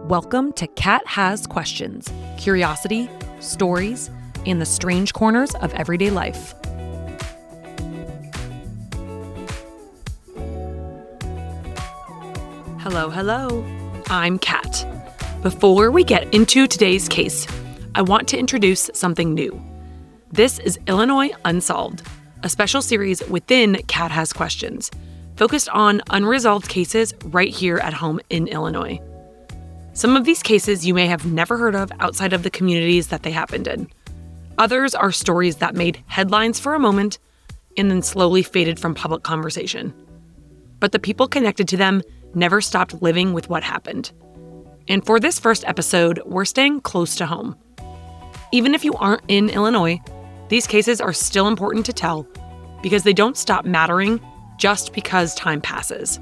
Welcome to Cat Has Questions, curiosity, stories, and the strange corners of everyday life. Hello. I'm Kat. Before we get into today's case, I want to introduce something new. This is Illinois Unsolved, a special series within Cat Has Questions, focused on unresolved cases right here at home in Illinois. Some of these cases you may have never heard of outside of the communities that they happened in. Others are stories that made headlines for a moment and then slowly faded from public conversation. But the people connected to them never stopped living with what happened. And for this first episode, we're staying close to home. Even if you aren't in Illinois, these cases are still important to tell because they don't stop mattering just because time passes.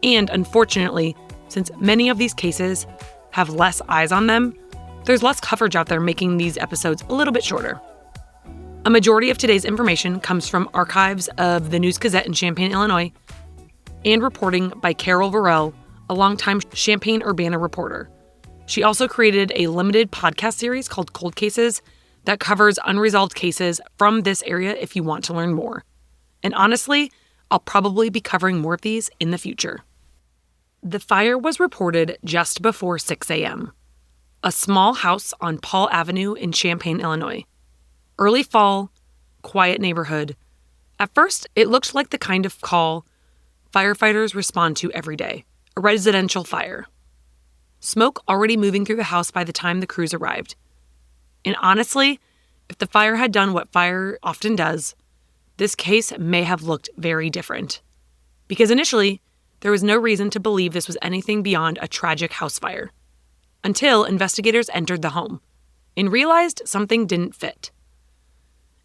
And unfortunately, since many of these cases have less eyes on them, there's less coverage out there, making these episodes a little bit shorter. A majority of today's information comes from archives of the News-Gazette in Champaign, Illinois, and reporting by Carol Varell, a longtime Champaign-Urbana reporter. She also created a limited podcast series called Cold Cases that covers unresolved cases from this area if you want to learn more. And honestly, I'll probably be covering more of these in the future. The fire was reported just before 6 a.m. A small house on Paul Avenue in Champaign, Illinois. Early fall, quiet neighborhood. At first, it looked like the kind of call firefighters respond to every day, a residential fire. Smoke already moving through the house by the time the crews arrived. And honestly, if the fire had done what fire often does, this case may have looked very different. Because initially, there was no reason to believe this was anything beyond a tragic house fire. Until investigators entered the home and realized something didn't fit.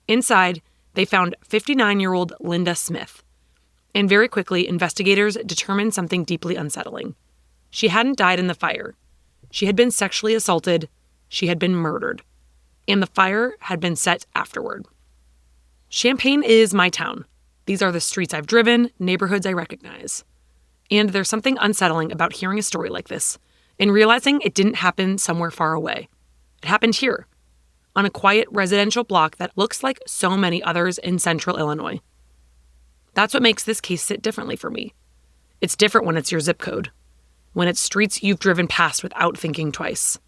Inside, they found 59-year-old Linda Smith. And very quickly, investigators determined something deeply unsettling. She hadn't died in the fire. She had been sexually assaulted. She had been murdered. And the fire had been set afterward. Champaign is my town. These are the streets I've driven, neighborhoods I recognize. And there's something unsettling about hearing a story like this and realizing it didn't happen somewhere far away. It happened here, on a quiet residential block that looks like so many others in central Illinois. That's what makes this case sit differently for me. It's different when it's your zip code, when it's streets you've driven past without thinking twice,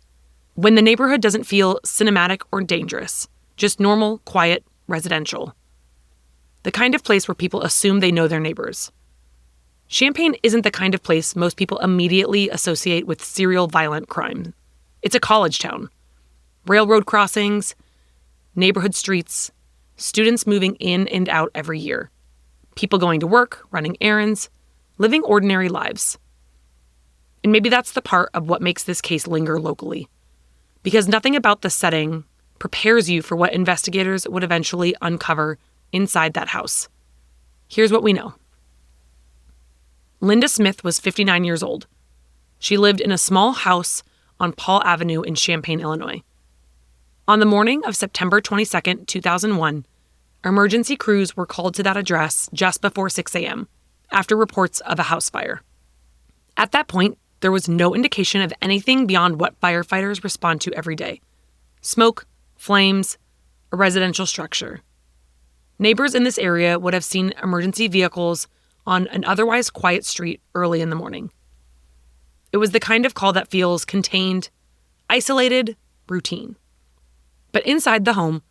when the neighborhood doesn't feel cinematic or dangerous, just normal, quiet, residential. The kind of place where people assume they know their neighbors. Champaign isn't the kind of place most people immediately associate with serial violent crime. It's a college town. Railroad crossings, neighborhood streets, students moving in and out every year. People going to work, running errands, living ordinary lives. And maybe that's the part of what makes this case linger locally. Because nothing about the setting prepares you for what investigators would eventually uncover inside that house. Here's what we know. Linda Smith was 59 years old. She lived in a small house on Paul Avenue in Champaign, Illinois. On the morning of September 22, 2001, emergency crews were called to that address just before 6 a.m. after reports of a house fire. At that point, there was no indication of anything beyond what firefighters respond to every day. Smoke, flames, a residential structure. Neighbors in this area would have seen emergency vehicles on an otherwise quiet street early in the morning. It was the kind of call that feels contained, isolated, routine. But inside the home,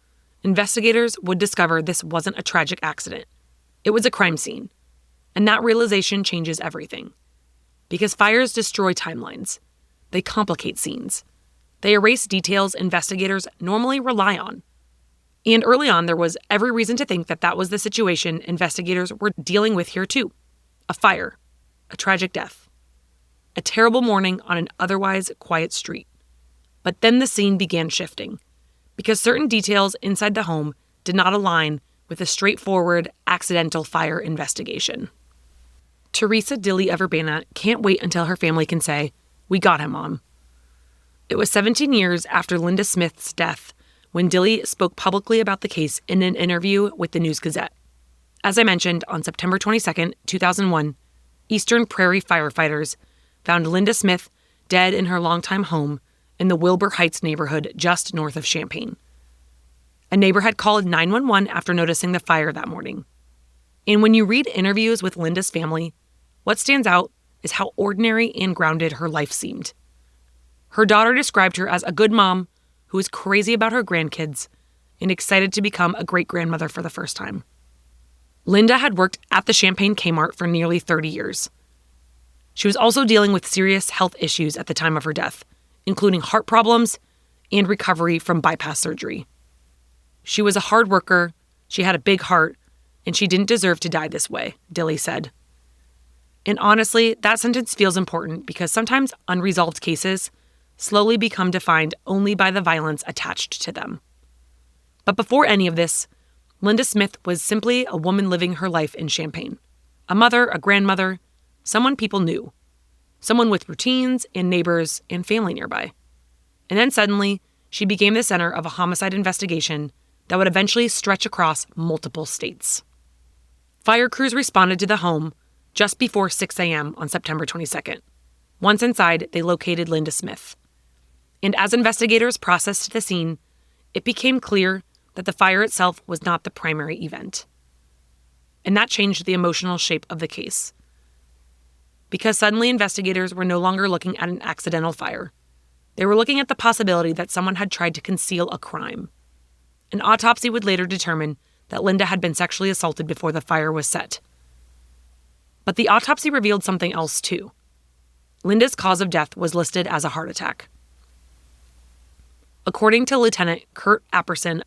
investigators would discover this wasn't a tragic accident. It was a crime scene. And that realization changes everything. Because fires destroy timelines. They complicate scenes. They erase details investigators normally rely on. And early on, there was every reason to think that that was the situation investigators were dealing with here too. A fire. A tragic death. A terrible morning on an otherwise quiet street. But then the scene began shifting. Because certain details inside the home did not align with a straightforward accidental fire investigation. Teresa Dilly of Urbana can't wait until her family can say, "We got him, Mom." It was 17 years after Linda Smith's death when Dilly spoke publicly about the case in an interview with the News-Gazette. As I mentioned, on September 22, 2001, Eastern Prairie firefighters found Linda Smith dead in her longtime home in the Wilbur Heights neighborhood just north of Champaign. A neighbor had called 911 after noticing the fire that morning. And when you read interviews with Linda's family, what stands out is how ordinary and grounded her life seemed. Her daughter described her as a good mom who was crazy about her grandkids and excited to become a great-grandmother for the first time. Linda had worked at the Champaign Kmart for nearly 30 years. She was also dealing with serious health issues at the time of her death, including heart problems and recovery from bypass surgery. She was a hard worker, she had a big heart, and she didn't deserve to die this way, Dilly said. And honestly, that sentence feels important because sometimes unresolved cases slowly become defined only by the violence attached to them. But before any of this, Linda Smith was simply a woman living her life in Champaign. A mother, a grandmother, someone people knew. Someone with routines and neighbors and family nearby. And then suddenly, she became the center of a homicide investigation that would eventually stretch across multiple states. Fire crews responded to the home just before 6 a.m. on September 22nd. Once inside, they located Linda Smith. And as investigators processed the scene, it became clear that the fire itself was not the primary event. And that changed the emotional shape of the case. Because suddenly investigators were no longer looking at an accidental fire. They were looking at the possibility that someone had tried to conceal a crime. An autopsy would later determine that Linda had been sexually assaulted before the fire was set. But the autopsy revealed something else too. Linda's cause of death was listed as a heart attack. According to Lieutenant Kurt Apperson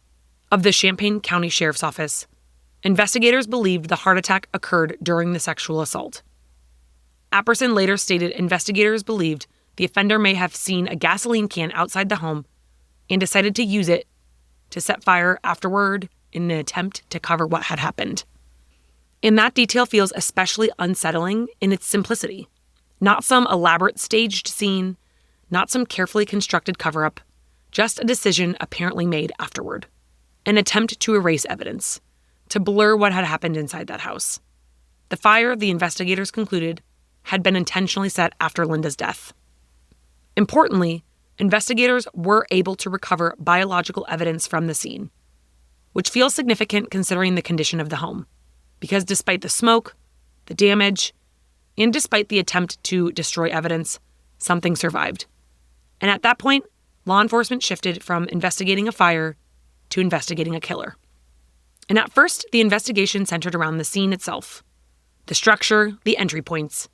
of the Champaign County Sheriff's Office, investigators believed the heart attack occurred during the sexual assault. Apperson later stated investigators believed the offender may have seen a gasoline can outside the home and decided to use it to set fire afterward in an attempt to cover what had happened. And that detail feels especially unsettling in its simplicity. Not some elaborate staged scene, not some carefully constructed cover-up, just a decision apparently made afterward. An attempt to erase evidence, to blur what had happened inside that house. The fire, the investigators concluded, had been intentionally set after Linda's death. Importantly, investigators were able to recover biological evidence from the scene, which feels significant considering the condition of the home. Because despite the smoke, the damage, and despite the attempt to destroy evidence, something survived. And at that point, law enforcement shifted from investigating a fire to investigating a killer. And at first, the investigation centered around the scene itself, the structure, the entry points,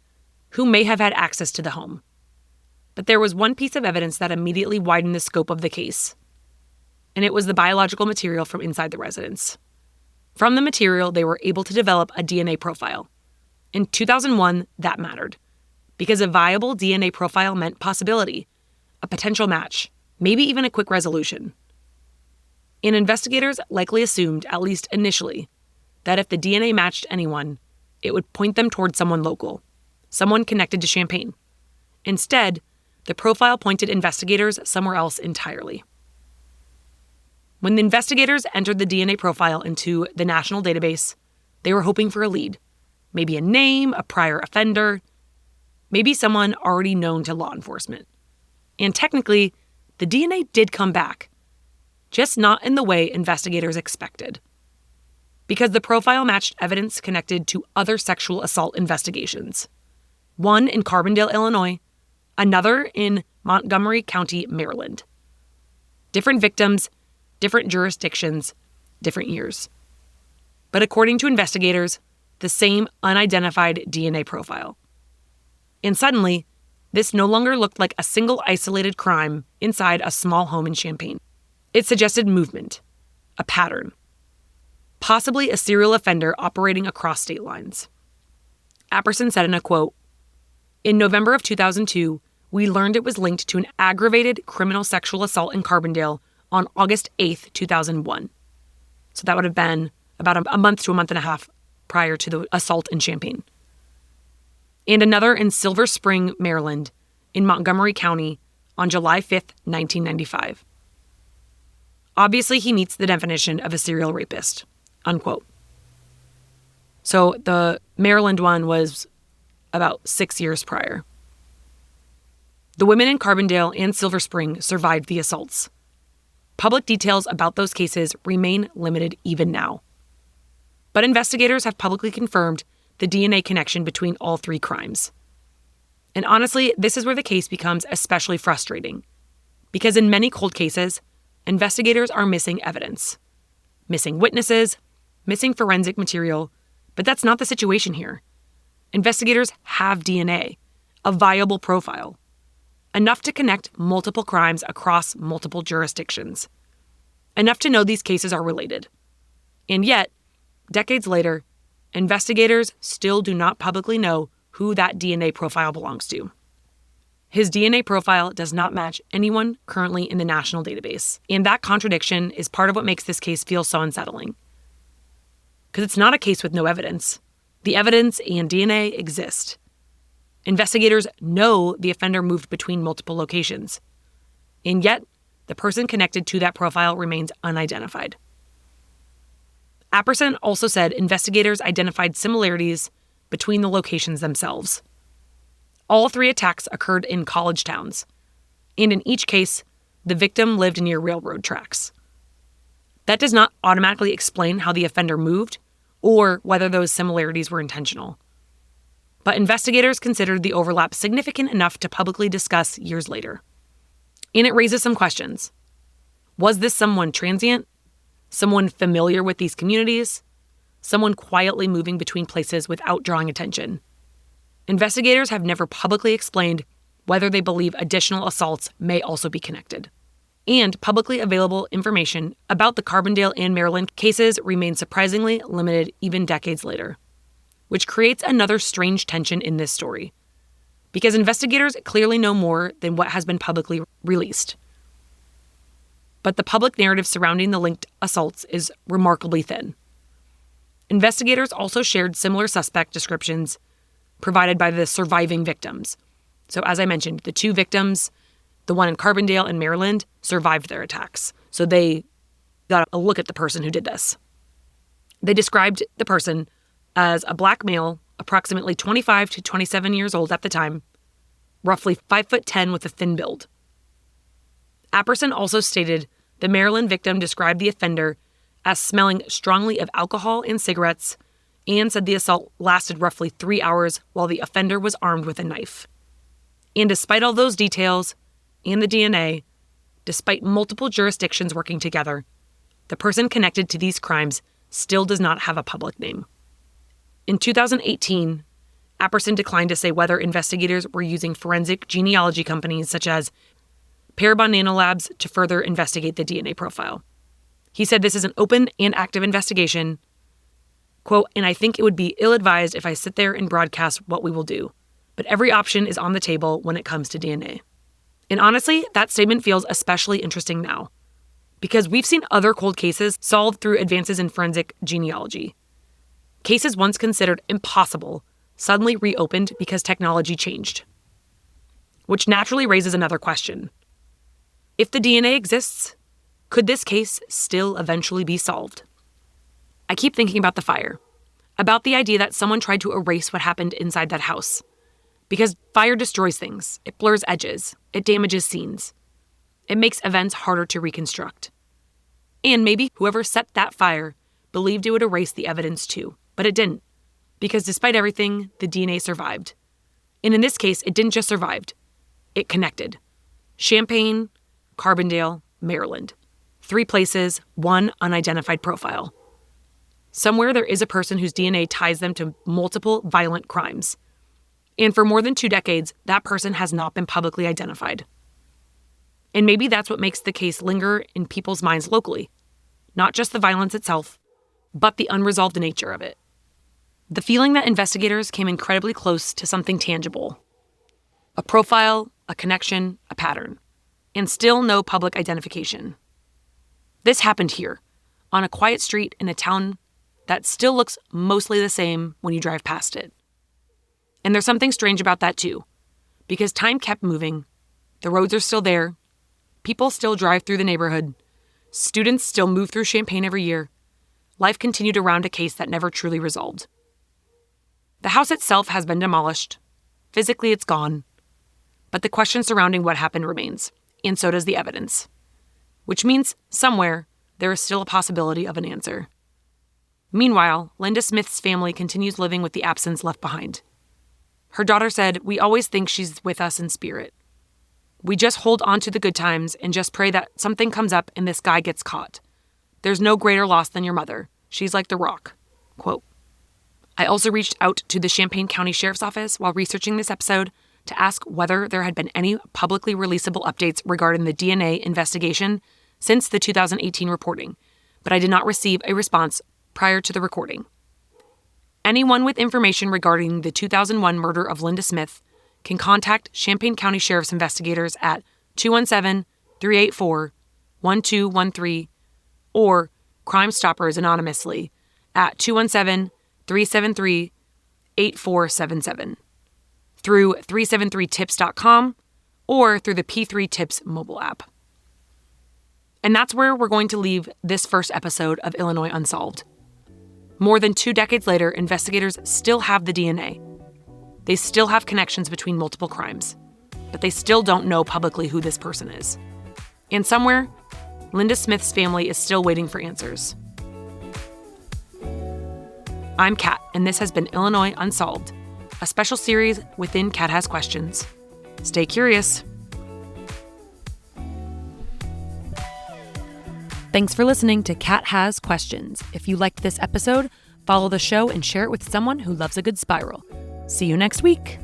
who may have had access to the home. But there was one piece of evidence that immediately widened the scope of the case, and it was the biological material from inside the residence. From the material, they were able to develop a DNA profile. In 2001, that mattered, because a viable DNA profile meant possibility, a potential match, maybe even a quick resolution. And investigators likely assumed, at least initially, that if the DNA matched anyone, it would point them towards someone local, someone connected to Champaign. Instead, the profile pointed investigators somewhere else entirely. When the investigators entered the DNA profile into the national database, they were hoping for a lead. Maybe a name, a prior offender, maybe someone already known to law enforcement. And technically, the DNA did come back, just not in the way investigators expected. Because the profile matched evidence connected to other sexual assault investigations. One in Carbondale, Illinois, another in Montgomery County, Maryland. Different victims, different jurisdictions, different years. But according to investigators, the same unidentified DNA profile. And suddenly, this no longer looked like a single isolated crime inside a small home in Champaign. It suggested movement, a pattern, possibly a serial offender operating across state lines. Apperson said in a quote, "In November of 2002, we learned it was linked to an aggravated criminal sexual assault in Carbondale on August 8th, 2001. So that would have been about a month to a month and a half prior to the assault in Champaign. And another in Silver Spring, Maryland, in Montgomery County on July 5th, 1995. Obviously, he meets the definition of a serial rapist," unquote. So the Maryland one was about 6 years prior. The women in Carbondale and Silver Spring survived the assaults. Public details about those cases remain limited even now. But investigators have publicly confirmed the DNA connection between all three crimes. And honestly, this is where the case becomes especially frustrating. Because in many cold cases, investigators are missing evidence. Missing witnesses, missing forensic material, but that's not the situation here. Investigators have DNA, a viable profile, enough to connect multiple crimes across multiple jurisdictions, enough to know these cases are related. And yet, decades later, investigators still do not publicly know who that DNA profile belongs to. His DNA profile does not match anyone currently in the national database, and that contradiction is part of what makes this case feel so unsettling. Because it's not a case with no evidence. The evidence and DNA exist. Investigators know the offender moved between multiple locations, and yet the person connected to that profile remains unidentified. Apperson also said investigators identified similarities between the locations themselves. All three attacks occurred in college towns, and in each case, the victim lived near railroad tracks. That does not automatically explain how the offender moved or whether those similarities were intentional. But investigators considered the overlap significant enough to publicly discuss years later. And it raises some questions. Was this someone transient? Someone familiar with these communities? Someone quietly moving between places without drawing attention? Investigators have never publicly explained whether they believe additional assaults may also be connected. And publicly available information about the Carbondale and Maryland cases remains surprisingly limited even decades later, which creates another strange tension in this story, because investigators clearly know more than what has been publicly released. But the public narrative surrounding the linked assaults is remarkably thin. Investigators also shared similar suspect descriptions provided by the surviving victims. So as I mentioned, the two victims, the one in Carbondale and Maryland, survived their attacks. So they got a look at the person who did this. They described the person as a black male, approximately 25 to 27 years old at the time, roughly 5'10" with a thin build. Apperson also stated the Maryland victim described the offender as smelling strongly of alcohol and cigarettes, and said the assault lasted roughly 3 hours while the offender was armed with a knife. And despite all those details and the DNA, despite multiple jurisdictions working together, the person connected to these crimes still does not have a public name. In 2018, Apperson declined to say whether investigators were using forensic genealogy companies such as Parabon Nanolabs to further investigate the DNA profile. He said this is an open and active investigation, quote, and I think it would be ill-advised if I sit there and broadcast what we will do. But every option is on the table when it comes to DNA. And honestly, that statement feels especially interesting now, because we've seen other cold cases solved through advances in forensic genealogy. Cases once considered impossible suddenly reopened because technology changed. Which naturally raises another question. If the DNA exists, could this case still eventually be solved? I keep thinking about the fire, about the idea that someone tried to erase what happened inside that house. Because fire destroys things, it blurs edges, it damages scenes. It makes events harder to reconstruct. And maybe whoever set that fire believed it would erase the evidence too, but it didn't. Because despite everything, the DNA survived. And in this case, it didn't just survive, it connected. Champaign, Carbondale, Maryland. 3 places, 1 unidentified profile. Somewhere there is a person whose DNA ties them to multiple violent crimes. And for more than 2 decades, that person has not been publicly identified. And maybe that's what makes the case linger in people's minds locally. Not just the violence itself, but the unresolved nature of it. The feeling that investigators came incredibly close to something tangible. A profile, a connection, a pattern. And still no public identification. This happened here, on a quiet street in a town that still looks mostly the same when you drive past it. And there's something strange about that too, because time kept moving, the roads are still there, people still drive through the neighborhood, students still move through Champaign every year, life continued around a case that never truly resolved. The house itself has been demolished, physically it's gone, But the question surrounding what happened remains, and so does the evidence. Which means, somewhere, there is still a possibility of an answer. Meanwhile, Linda Smith's family continues living with the absence left behind. Her daughter said, "We always think she's with us in spirit. We just hold on to the good times and just pray that something comes up and this guy gets caught. There's no greater loss than your mother. She's like the rock." Quote. I also reached out to the Champaign County Sheriff's Office while researching this episode to ask whether there had been any publicly releasable updates regarding the DNA investigation since the 2018 reporting, but I did not receive a response prior to the recording. Anyone with information regarding the 2001 murder of Linda Smith can contact Champaign County Sheriff's investigators at 217-384-1213 or Crime Stoppers anonymously at 217-373-8477 through 373tips.com or through the P3 Tips mobile app. And that's where we're going to leave this first episode of Illinois Unsolved. More than 2 decades later, investigators still have the DNA. They still have connections between multiple crimes, but they still don't know publicly who this person is. And somewhere, Linda Smith's family is still waiting for answers. I'm Kat, and this has been Illinois Unsolved, a special series within Kat Has Questions. Stay curious. Thanks for listening to Kat Has Questions. If you liked this episode, follow the show and share it with someone who loves a good spiral. See you next week.